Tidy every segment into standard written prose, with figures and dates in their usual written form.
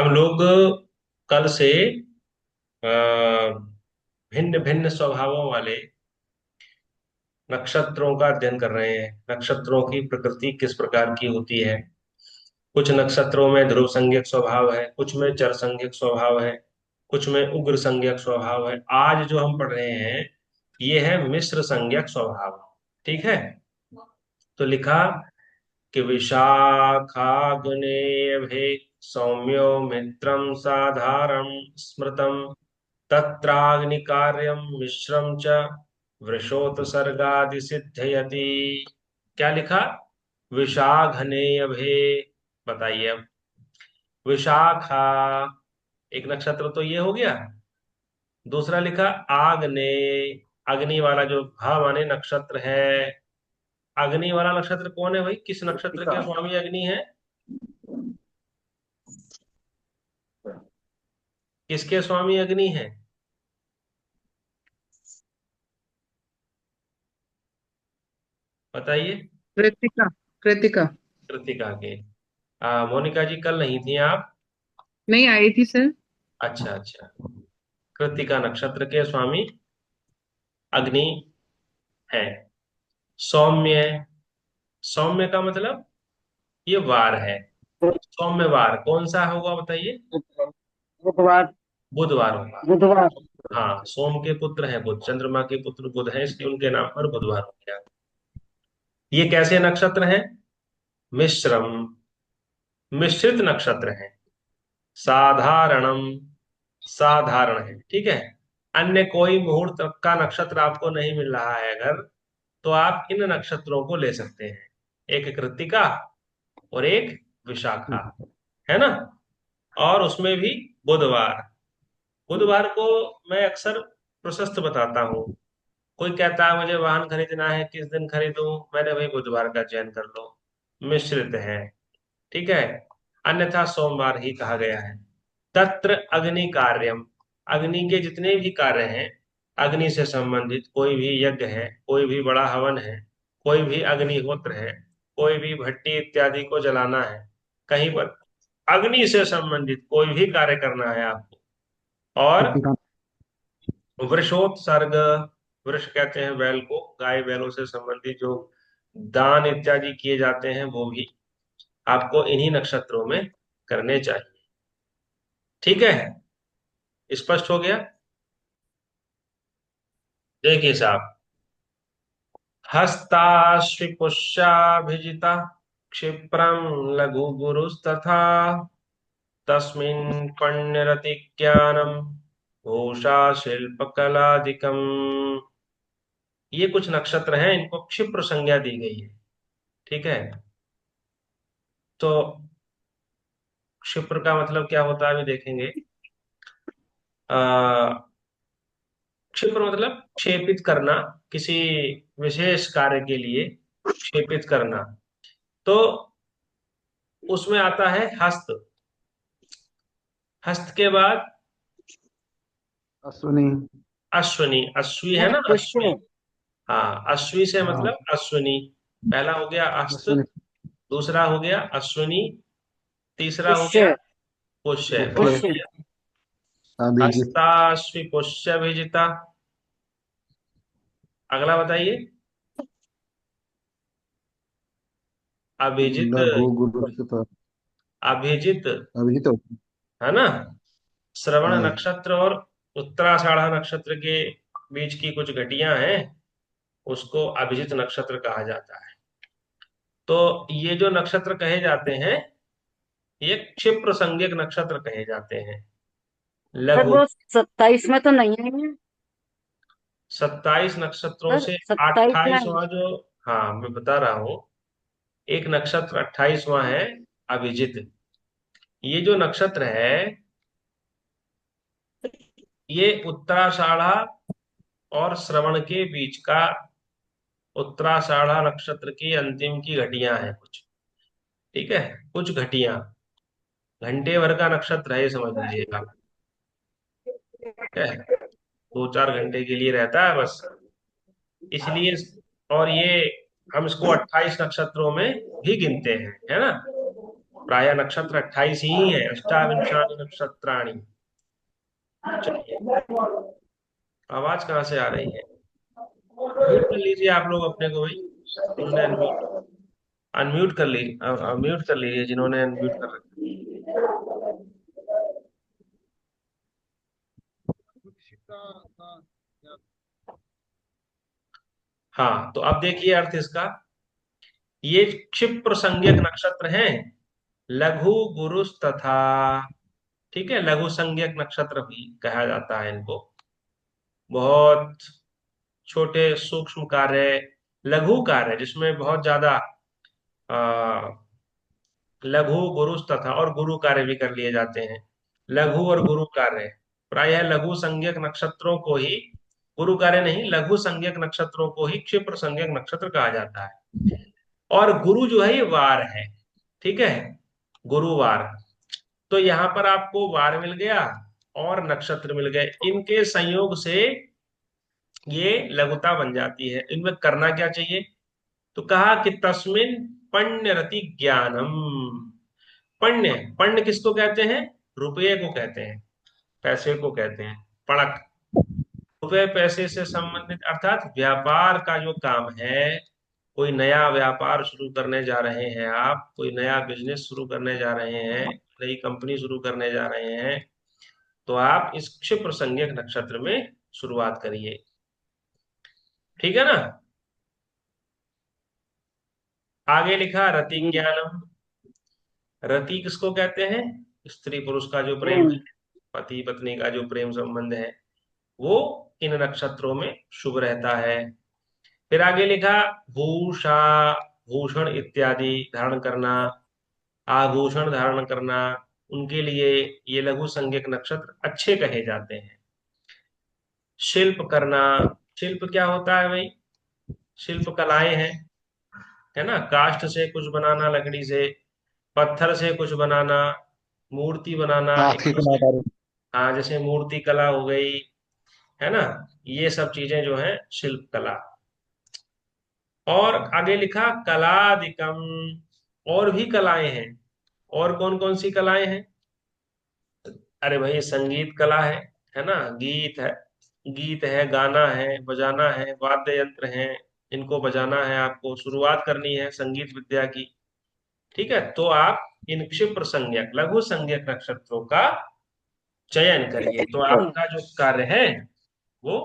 हम लोग कल से भिन्न भिन्न स्वभावों वाले नक्षत्रों का अध्ययन कर रहे हैं। नक्षत्रों की प्रकृति किस प्रकार की होती है। कुछ नक्षत्रों में ध्रुव संज्ञक स्वभाव है, कुछ में चर संज्ञक स्वभाव है, कुछ में उग्र संज्ञक स्वभाव है। आज जो हम पढ़ रहे हैं ये है मिश्र संज्ञक स्वभाव। ठीक है। तो लिखा कि विशाखाग्नेयभे सौम्यो मित्रम साधारण स्मृतम तत्राग्निकार्यम मिश्रम च वृषोत्सर्गादि सिद्धयति। क्या लिखा? विशाखनेयभे। बताइए अब। विशाखा एक नक्षत्र तो ये हो गया। दूसरा लिखा आग्ने, अग्नि वाला जो भा माने नक्षत्र है। अग्नि वाला नक्षत्र कौन है भाई? किस नक्षत्र कृतिका। के स्वामी अग्नि है? किसके स्वामी अग्नि है? बताइए। कृतिका। कृतिका। कृतिका के। मोनिका जी कल नहीं थी आप? नहीं आई थी सर। अच्छा अच्छा। कृतिका नक्षत्र के स्वामी अग्नि है। सौम्य, सौम्य का मतलब ये वार है। सौम्य वार कौन सा होगा बताइए? बुधवार। बुधवार होगा। बुधवार। हाँ, सोम के पुत्र है बुध, चंद्रमा के पुत्र बुध है, इसलिए उनके नाम पर बुधवार हो गया। ये कैसे नक्षत्र है? मिश्रम, मिश्रित नक्षत्र है। साधारणम, साधारण है। ठीक है। अन्य कोई मुहूर्त का नक्षत्र आपको नहीं मिल रहा है अगर, तो आप इन नक्षत्रों को ले सकते हैं। एक कृत्तिका और एक विशाखा, है ना। और उसमें भी बुधवार। बुधवार को मैं अक्सर प्रशस्त बताता हूँ। कोई कहता है मुझे वाहन खरीदना है, किस दिन खरीदूं? मैंने भाई बुधवार का चयन कर लो, मिश्रित है। ठीक है। अन्यथा सोमवार ही कहा गया है। तत्र अग्नि कार्यम, अग्नि के जितने भी कार्य हैं, अग्नि से संबंधित कोई भी यज्ञ है, कोई भी बड़ा हवन है, कोई भी अग्निहोत्र है, कोई भी भट्टी इत्यादि को जलाना है, कहीं पर अग्नि से संबंधित कोई भी कार्य करना है आपको। और कृतिका। वृषोत्सर्ग, वृष कहते हैं बैल को, गाय बैलों से संबंधित जो दान इत्यादि किए जाते हैं वो भी आपको इन्हीं नक्षत्रों में करने चाहिए। ठीक है। स्पष्ट हो गया? देखिए साहब, हस्ताश्विपुष्याभिजिता क्षिप्रम लघु गुरुस्तथा तस्मिन् पण्यरति ज्ञानम भूषा शिल्पकलादिकम। ये कुछ नक्षत्र हैं, इनको क्षिप्र संज्ञा दी गई है। ठीक है। तो क्षिप्र का मतलब क्या होता है अभी देखेंगे। आ, क्षिप्र मतलब क्षेपित करना, किसी विशेष कार्य के लिए क्षेपित करना। तो उसमें आता है हस्त। हस्त के बाद अश्विनी। अश्विनी, अश्वी है ना, अश्वी। पुष्य। हाँ, अश्वी से हाँ। मतलब अश्विनी। पहला हो गया अस्त, अश्विनी। दूसरा हो गया अश्विनी, तीसरा हो गया पुष्य। पुष्य। बहुत पुष्य। बढ़िया। अभिजीत। हस्ताश्वी पुष्य विजिता। अगला बताइए। अभिजित, लघु गुरुस्तथा। अभिजित, अभिजीत। है ना। श्रवण हाँ। नक्षत्र और उत्तराषाढ़ा नक्षत्र के बीच की कुछ घटियां हैं, उसको अभिजित नक्षत्र कहा जाता है। तो ये जो नक्षत्र कहे जाते हैं ये क्षिप्र संज्ञक नक्षत्र कहे जाते हैं। सर लघु। वो 27 में तो नहीं है। 27 नक्षत्रों सर से 27 में। 28वां जो, हाँ मैं बता रहा हूँ, एक नक्षत्र 28वां है अभिजित। ये जो नक्षत्र है ये उत्तराषाढ़ा और श्रवण के बीच का, उत्तराषाढ़ा नक्षत्र की अंतिम की घटियां हैं कुछ। ठीक है। कुछ घटियां, घंटे भर का नक्षत्र है ये समझ लीजिएगा। ठीक है। 2-4 घंटे के लिए रहता है बस, इसलिए। और ये हम इसको 28 नक्षत्रों में भी गिनते हैं, है ना। प्राय नक्षत्र 28 ही है, अष्टाविंशानि नक्षत्राणि। चलिए, आवाज कहाँ से आ रही है? म्यूट कर लीजिए आप लोग अपने को भाई, जिन्होंने अनम्यूट अनम्यूट कर लीजिए, म्यूट कर लीजिए जिन्होंने अनम्यूट कर रखा है। हाँ, तो अब देखिए अर्थ इसका। ये क्षिप्र संज्ञक नक्षत्र हैं, लघु गुरुस तथा, ठीक है, लघु संज्ञक नक्षत्र भी कहा जाता है इनको। बहुत छोटे सूक्ष्म कार्य, लघु कार्य जिसमें बहुत ज्यादा लघु गुरुस तथा, और गुरु कार्य भी कर लिए जाते हैं। लघु और गुरु कार्य, प्रायः लघु संज्ञक नक्षत्रों को ही, गुरु कार्य नहीं, लघु संज्ञक नक्षत्रों को ही क्षिप्र संज्ञक नक्षत्र कहा जाता है। और गुरु जो है ये वार है, ठीक है, गुरुवार। तो यहाँ पर आपको वार मिल गया और नक्षत्र मिल गए, इनके संयोग से ये लघुता बन जाती है। इनमें करना क्या चाहिए? तो कहा कि तस्मिन पण्य रति ज्ञानम। पण्य, पण्य किसको कहते हैं? रुपये को कहते हैं, पैसे को कहते हैं पणक। रुपये पैसे से संबंधित, अर्थात व्यापार का जो काम है, कोई नया व्यापार शुरू करने जा रहे हैं आप, कोई नया बिजनेस शुरू करने जा रहे हैं, नई कंपनी शुरू करने जा रहे हैं, तो आप इस क्षिप्र संज्ञक नक्षत्र में शुरुआत करिए, ठीक है ना। आगे लिखा रति हम्म। ज्ञानम। रति किसको कहते हैं? स्त्री पुरुष का जो प्रेम है, हम्म। पति पत्नी का जो प्रेम संबंध है, वो इन नक्षत्रों में शुभ रहता है। फिर आगे लिखा भूषा, भूषण इत्यादि धारण करना, आभूषण धारण करना, उनके लिए ये लघु संज्ञक नक्षत्र अच्छे कहे जाते हैं। शिल्प करना, शिल्प क्या होता है भाई? शिल्प कलाएं हैं, है ना, काष्ठ से कुछ बनाना, लकड़ी से, पत्थर से कुछ बनाना, मूर्ति बनाना, हाथ की इनको शिल्प, कलाकारी। हाँ, जैसे मूर्ति कला हो गई, है ना, ये सब चीजें जो है शिल्प कला। और आगे लिखा कलादिकम, और भी कलाएं हैं। और कौन कौन सी कलाएं हैं? अरे भाई, संगीत कला है ना, गीत है, गीत है, गाना है, बजाना है, वाद्य यंत्र है, इनको बजाना है, आपको शुरुआत करनी है संगीत विद्या की, ठीक है। तो आप इन क्षिप्र संज्ञक लघु संज्ञक नक्षत्रों का चयन करिए, तो आपका जो कार्य है वो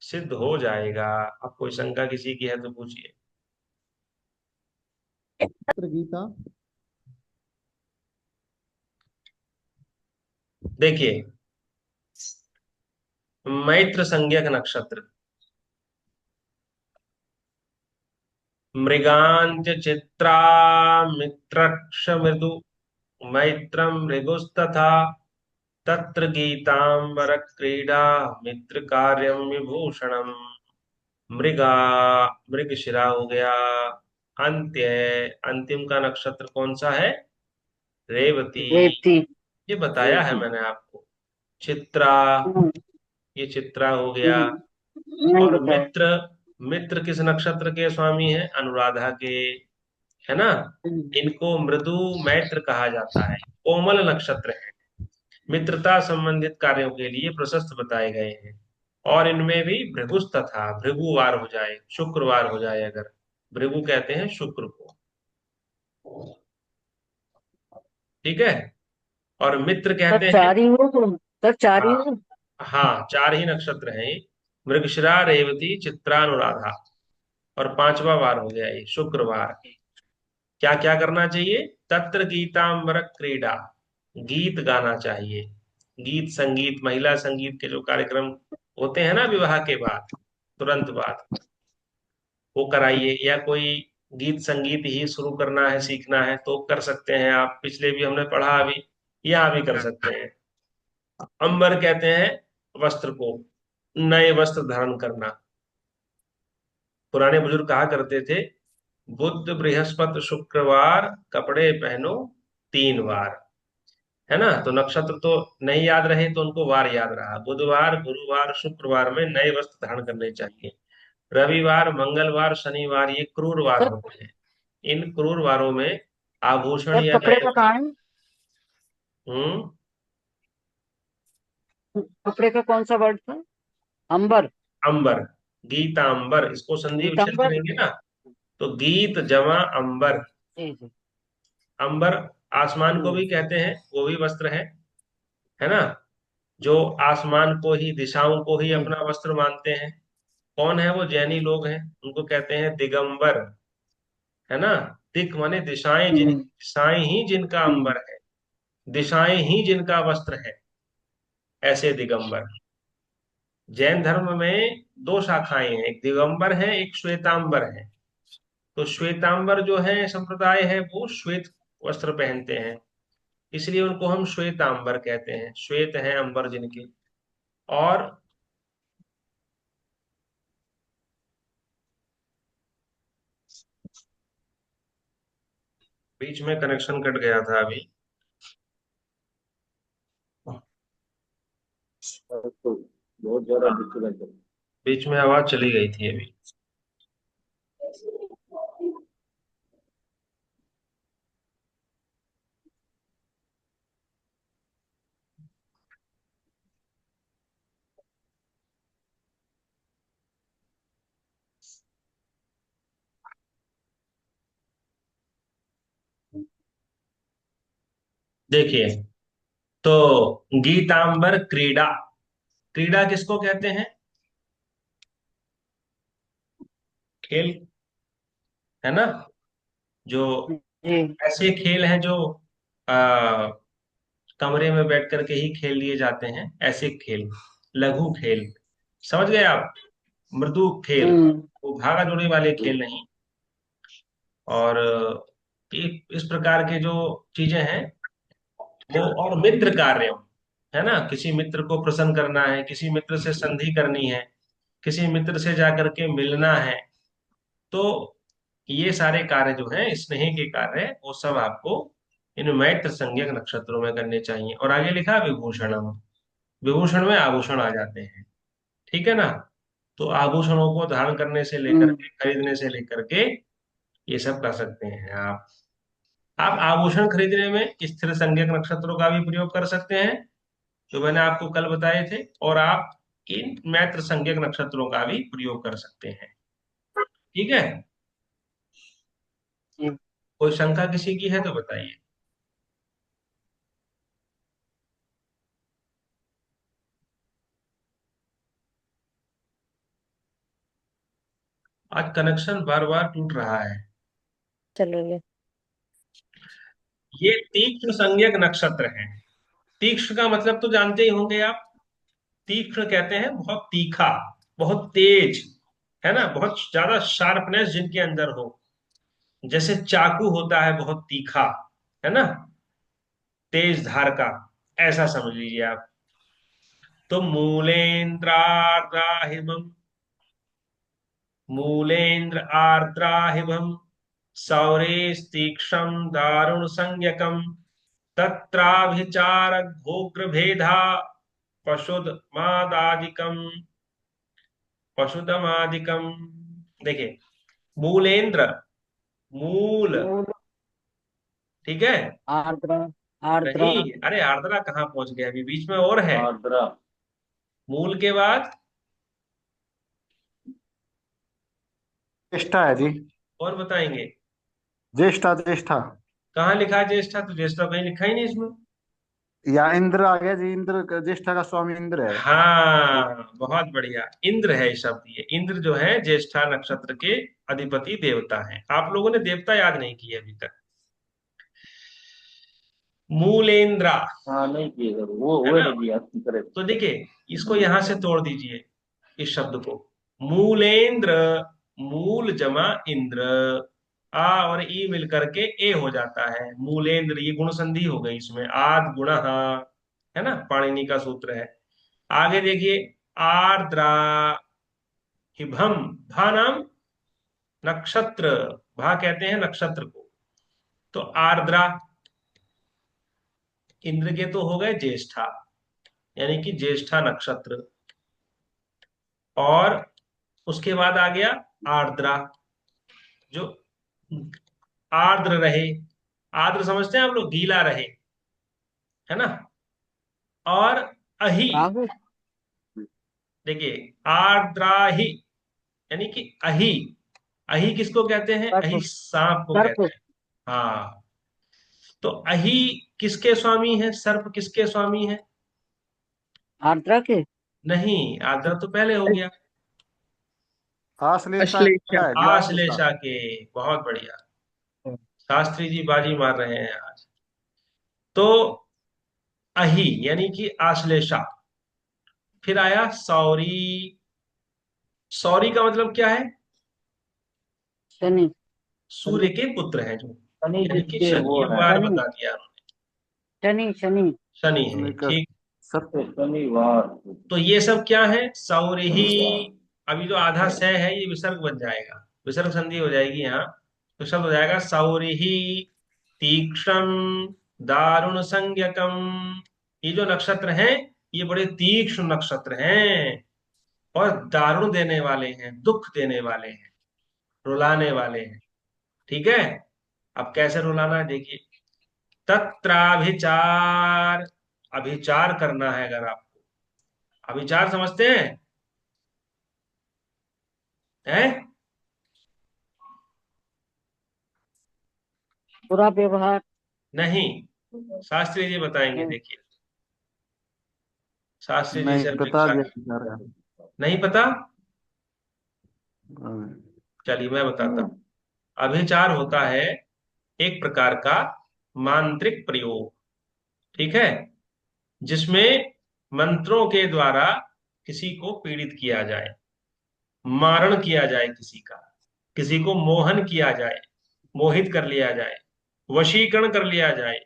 सिद्ध हो जाएगा। अब कोई शंका किसी की है तो पूछिए। गीता। देखिए, मैत्र संज्ञक नक्षत्र, मृगांच चित्रा मित्रक्ष मृदु, मैत्रम मृगुस्तथा, तत्र गीतांबर क्रीडा, मित्र कार्यम विभूषणम। मृगा, मृगशिरा हो गया। अंत्य, अंतिम का नक्षत्र कौन सा है? रेवती, रेवती। ये बताया है मैंने आपको। चित्रा, हम्म। ये चित्रा हो गया। हम्म। नहीं और बताया। मित्र, मित्र किस नक्षत्र के स्वामी हैं? अनुराधा के, है ना। हम्म। इनको मृदु मैत्र कहा जाता है, कोमल नक्षत्र है, मित्रता संबंधित कार्यों के लिए प्रशस्त बताए गए हैं। और इनमें भी भृगुस्त था, भृगुवार हो जाए, शुक्रवार हो जाए अगर, भृगु कहते हैं शुक्र को, ठीक है। और मित्र तब कहते हैं, चार ही हो तुम, तब चार ही हाँ, हो। हाँ, चार ही नक्षत्र हैं ये, मृगशिरा, रेवती, चित्रा, अनुराधा। और पांचवा वार हो गया ये शुक्रवार। क्या क्या करना चाहिए? तत्र गीतांबर क्रीडा, गीत गाना चाहिए। गीत संगीत, महिला संगीत के जो कार्यक्रम होते हैं ना विवाह के बाद, तुरंत बाद, वो कराइए। या कोई गीत संगीत ही शुरू करना है, सीखना है, तो कर सकते हैं आप, पिछले भी हमने पढ़ा, अभी यहाँ भी कर सकते हैं। अंबर कहते हैं वस्त्र को, नए वस्त्र धारण करना। पुराने बुजुर्ग कहा करते थे, बुध बृहस्पति शुक्रवार कपड़े पहनो 3 बार, है ना। तो नक्षत्र तो नहीं याद रहे तो उनको वार याद रहा, बुधवार गुरुवार शुक्रवार में नए वस्त्र धारण करने चाहिए। रविवार मंगलवार शनिवार ये क्रूर वार सर। होते हैं। इन क्रूर वारों में आभूषण सर या कपड़े का नए। कहाँ है? हम्म। कपड़े का कौन सा वर्ड था? अंबर। अंबर। गीतांबर, इसको संधि विच्छेद पीताम्बर। करेंगे ना, तो गीत जमा अंबर। जी जी। अंबर आसमान को हम्म भी कहते हैं, वो भी वस्त्र है ना। जो आसमान को ही, दिशाओं को ही जी। अपना वस्त्र मानते हैं, कौन है वो? जैनी लोग हैं, उनको कहते हैं दिगंबर, है ना। दिक माने दिशाएं, जिन हम्म दिशाएं ही जिनका हम्म अंबर है, दिशाएं ही जिनका वस्त्र है, ऐसे दिगंबर। जैन धर्म में दो शाखाएं हैं, एक दिगंबर है, एक श्वेतांबर है। तो श्वेतांबर जो है संप्रदाय है, वो श्वेत वस्त्र पहनते हैं, इसलिए उनको हम श्वेतांबर कहते हैं, श्वेत है अंबर जिनके। और बीच में कनेक्शन कट गया था अभी, तो बहुत ज्यादा डिस्टर्बेंस है। बीच में आवाज चली गई थी अभी। देखिए, तो गीतांबर क्रीड़ा, क्रीड़ा किसको कहते हैं? खेल, है ना। जो जी। ऐसे खेल हैं जो आ, कमरे में बैठ करके ही खेल लिए जाते हैं, ऐसे खेल, लघु खेल, समझ गए आप? मृदु खेल, हम्म वो भागा दौड़ी वाले खेल नहीं। और इस प्रकार के जो चीजें हैं वो, और मित्र कार्य, है ना, किसी मित्र को प्रसन्न करना है, किसी मित्र से संधि करनी है, किसी मित्र से जाकर के मिलना है, तो ये सारे कार्य जो हैं, स्नेह के कार्य, वो सब आपको इन मैत्र संज्ञक नक्षत्रों में करने चाहिए। और आगे लिखा विभूषणम, विभूषण में आभूषण आ जाते हैं, ठीक है ना। तो आभूषणों को धारण करने से लेकर हम्म के, खरीदने से लेकर के, ये सब कर सकते हैं आप आभूषण खरीदने में स्थिर संज्ञक नक्षत्रों का भी प्रयोग कर सकते हैं, जो मैंने आपको कल बताए थे, और आप इन मैत्र संज्ञक नक्षत्रों का भी प्रयोग कर सकते हैं, ठीक है। जी। कोई शंका किसी की है तो बताइए। आज कनेक्शन बार बार टूट रहा है। चलिए। ये तीक्ष्ण संज्ञक नक्षत्र है। तीक्ष्ण का मतलब तो जानते ही होंगे आप। तीक्ष्ण कहते हैं बहुत तीखा, बहुत तेज, है ना, बहुत ज्यादा शार्पनेस जिनके अंदर हो। जैसे चाकू होता है बहुत तीखा, है ना, तेज धार का, ऐसा समझ लीजिए आप। तो मूलेन्द्राराहिमम, मूलेन्द्र आर्द्राहिमम, सौरेस्तीक्षम दारुण संज्ञकम, तत्राभिचार घोग्र भेदा, पशुदमादादिकम, पशुदमादिकम। देखिए, मूलेन्द्र, मूल, मूल। ठीक है। आर्द्रा। आर्द्रा। नहीं, अरे आर्द्रा कहाँ पहुंच गया, अभी बीच में और है। आर्द्रा। मूल के बाद ज्येष्ठा है जी। और बताएंगे। ज्येष्ठा ज्येष्ठा। कहाँ लिखा है ज्येष्ठा? तो ज्येष्ठा कहीं लिखा ही नहीं इसमें। या इंद्र आ गया जी, इंद्र ज्येष्ठा का स्वामी इंद्र है। हाँ, बहुत बढ़िया, इंद्र है ये शब्द। ये इंद्र जो है ज्येष्ठा नक्षत्र के अधिपति देवता हैं। आप लोगों ने देवता याद नहीं किए अभी तक। मूलेंद्रा, हाँ नहीं किए सर, वो है हुए ना। नहीं जी आपकी तरह। तो देखिए, इसको यहां से तोड़ दीजिए, इस शब्द को। मूलेंद्र, मूल जमा इंद्र, आ और ई मिलकर के ए हो जाता है मूलेंद्र। ये गुण संधि हो गई इसमें, आद गुण, है ना, पाणिनि का सूत्र है। आगे देखिए, आर्द्रा हिभम, भा नाम नक्षत्र, भा कहते हैं नक्षत्र को। तो आर्द्रा, इंद्र के तो हो गए ज्येष्ठा, यानी कि ज्येष्ठा नक्षत्र। और उसके बाद आ गया आर्द्रा, जो आर्द्र रहे, आर्द्र समझते हैं आप लोग, गीला रहे, है ना। और अही, आगे। देखिए आर्द्राही, यानी कि अही। अही किसको कहते हैं? अही सर्प। सांप को सर्प। कहते हैं। हाँ, तो अही किसके स्वामी है? सर्प किसके स्वामी है? आर्द्रा के। नहीं, आर्द्रा तो पहले हो गया। आश्लेषा अश्लेषा। है जी, आश्लेषा। आश्लेषा के। बहुत बढ़िया, शास्त्री जी बाजी मार रहे हैं आज। तो अही यानी कि आश्लेषा। फिर आया सौरी। सौरी का मतलब क्या है? शनि। सूर्य के पुत्र हैं जो, शनि यानी कि जिसके शनि, वो ये है। बार शनि। बता दिया उन्होंने। शनि शनि। शनि है, उनका ठीक। सत्य शनिवार। तो ये सब क्या है? सौरही। अभी जो आधा स है ये विसर्ग बन जाएगा, विसर्ग संधि हो जाएगी यहाँ। तो शब्द हो जाएगा सौरही, तीक्ष्ण, दारुण संज्ञकम। ये जो नक्षत्र हैं, ये बड़े तीक्ष्ण नक्षत्र हैं और दारुण देने वाले हैं, दुख देने वाले हैं, रुलाने वाले हैं। ठीक है। अब कैसे रुलाना है देखिए। तत्राभिचार, अभिचार करना है अगर आपको। अभिचार समझते हैं? हैं? बुरा व्यवहार। नहीं, शास्त्री जी बताएंगे, नहीं। देखिए। शास्त्री जी नहीं से बता अपेक्षा दिया की। जा रहा है। नहीं पता? हाँ। चलिए मैं बताता हूँ। अभिचार होता है एक प्रकार का मांत्रिक प्रयोग, ठीक है, जिसमें मंत्रों के द्वारा किसी को पीड़ित किया जाए, मारण किया जाए किसी का, किसी को मोहन किया जाए, मोहित कर लिया जाए, वशीकरण कर लिया जाए,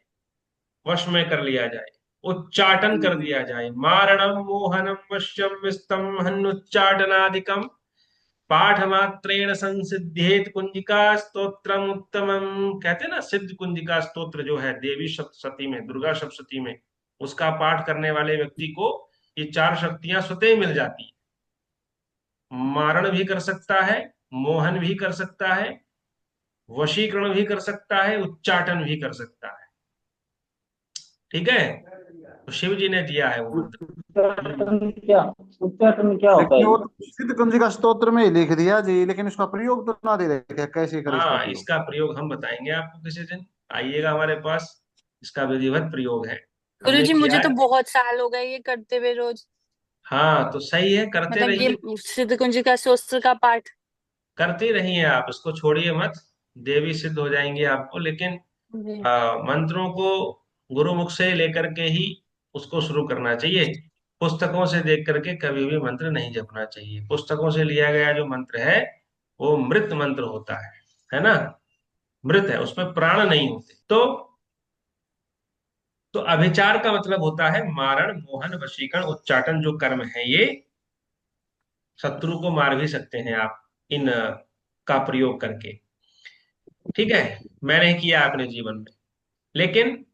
वश में कर लिया जाए, उच्चाटन कर दिया जाए। मारणम मोहनम वश्यम विस्तम हन्नुच्चाटनादिकम पाठ मात्रेण संसिद्धेत कुंजिका स्तोत्रम उत्तमम। कहते हैं ना, सिद्ध कुंजिका स्तोत्र जो है देवी सप्तशती में, दुर्गा सप्तशती में, उसका पाठ करने वाले व्यक्ति को ये चार शक्तियां स्वतः ही मिल जाती हैं। मारण भी कर सकता है, मोहन भी कर सकता है, वशीकरण भी कर सकता है, उच्चाटन भी कर सकता है। ठीक है। तो शिव जी ने दिया है वो मंत्र। उच्चाटन क्या? उच्चाटन क्या होता लेकिन है वो ये? तो सिद्ध कुंजिका स्त्रोत्र में ही लिख दिया जी, लेकिन उसका प्रयोग तो ना दे रखे, कैसे करे इसका हाँ, प्रयोग। इसका प्रयोग हम बताएंगे आपको किसी दिन, आइएगा हमारे पास। इसका विधिवत प्रयोग है, हमने गुरुजी किया मुझे तो है। बहुत साल हो गए ये करते हुए रोज। हाँ, तो सही है, करते मतलब रहिए। ये सिद्ध कुंजिका स्त्रोत्र का पाठ। करते रहिए आप, इसको छोड़िए मत। देवी सिद्ध हो जाएंगे आपको, लेकिन जी। मंत्रों को गुरुमुख से लेकर के ही उसको शुरू करना चाहिए। पुस्तकों से देख करके कभी भी मंत्र नहीं जपना चाहिए। पुस्तकों से लिया गया जो मंत्र है वो मृत मंत्र होता है ना। मृत है, उसमें प्राण नहीं होते। तो अभिचार का मतलब होता है मारण, मोहन, वशीकरण, उच्चाटन। जो कर्म है ये, शत्रु को मार भी सकते हैं आप इन का प्रयोग करके। ठीक है। मैंने किया अपने जीवन में, लेकिन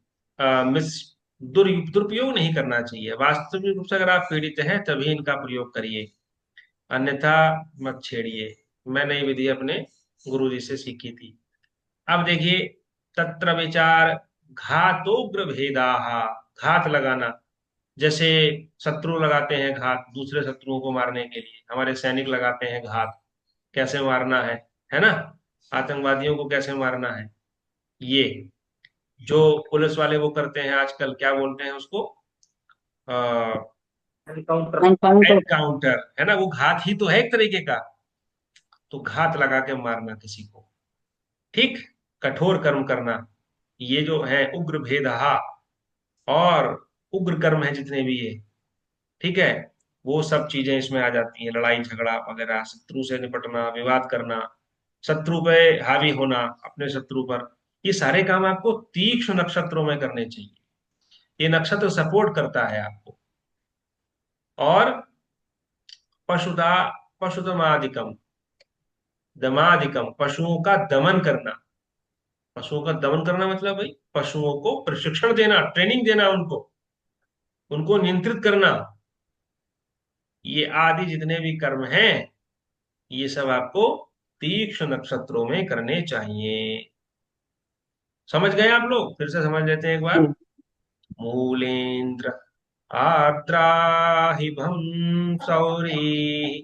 मिस दुरुपयोग नहीं करना चाहिए। वास्तविक रूप से अगर आप पीड़ित हैं तभी इनका प्रयोग करिए, अन्यथा मत छेड़िए। मैंने ये विधि अपने गुरुजी से सीखी थी। अब देखिए, तत्र विचार घातोग्र भेदाहा। घात लगाना, जैसे शत्रु लगाते हैं घात दूसरे शत्रुओं को मारने के लिए, हमारे सैनिक लगाते हैं घात, कैसे मारना है ना। आतंकवादियों को कैसे मारना है, ये जो पुलिस वाले वो करते हैं आजकल, क्या बोलते हैं उसको, एनकाउंटर। एनकाउंटर। एनकाउंटर, है ना। वो घात ही तो है एक तरीके का। तो घात लगा के मारना किसी को, ठीक, कठोर कर्म करना, ये जो है उग्र भेदहा। और उग्र कर्म है जितने भी ये, ठीक है, वो सब चीजें इसमें आ जाती हैं। लड़ाई झगड़ा वगैरह, शत्रु से निपटना, विवाद करना, शत्रु पे हावी होना, अपने शत्रु पर, ये सारे काम आपको तीक्ष्ण नक्षत्रों में करने चाहिए। ये नक्षत्र सपोर्ट करता है आपको। और पशुदा, पशुदमादिकम, दमादिकम, पशुओं का दमन करना। पशुओं का दमन करना मतलब भाई पशुओं को प्रशिक्षण देना, ट्रेनिंग देना, उनको उनको नियंत्रित करना। ये आदि जितने भी कर्म हैं, ये सब आपको तीक्ष्ण नक्षत्रों में करने चाहिए। समझ गए आप लोग? फिर से समझ लेते हैं एक बार। मूलेन्द्र आद्राहिभं सौरी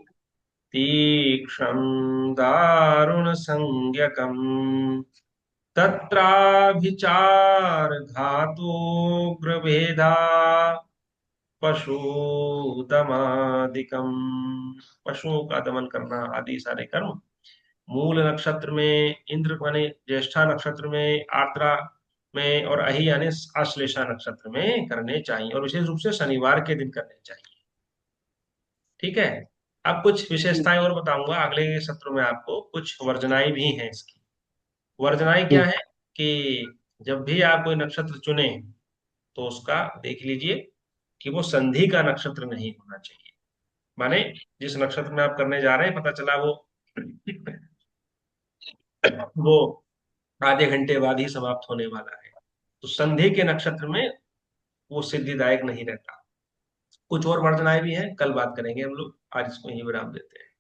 तीक्ष्णं दारुणसंज्ञकम् तत्राभिचार घातोग्रभेदा पशुदमादिकम। पशुओं का दमन करना आदि सारे कर्म मूल नक्षत्र में, इंद्र माने ज्येष्ठा नक्षत्र में, आर्द्रा में और अहि यानी आश्लेषा नक्षत्र में करने चाहिए, और विशेष रूप से शनिवार के दिन करने चाहिए। ठीक है। अब कुछ विशेषताएं और बताऊंगा अगले सत्र में आपको, कुछ वर्जनाएं भी हैं इसकी। वर्जनाएं क्या है कि जब भी आप कोई नक्षत्र चुने तो उसका देख लीजिए कि वो संधि का नक्षत्र नहीं होना चाहिए। माने जिस नक्षत्र में आप करने जा रहे हैं, पता चला वो आधे घंटे बाद ही समाप्त होने वाला है, तो संधि के नक्षत्र में वो सिद्धिदायक नहीं रहता। कुछ और वर्जनाएं भी हैं, कल बात करेंगे हम लोग, आज इसको यही विराम देते हैं।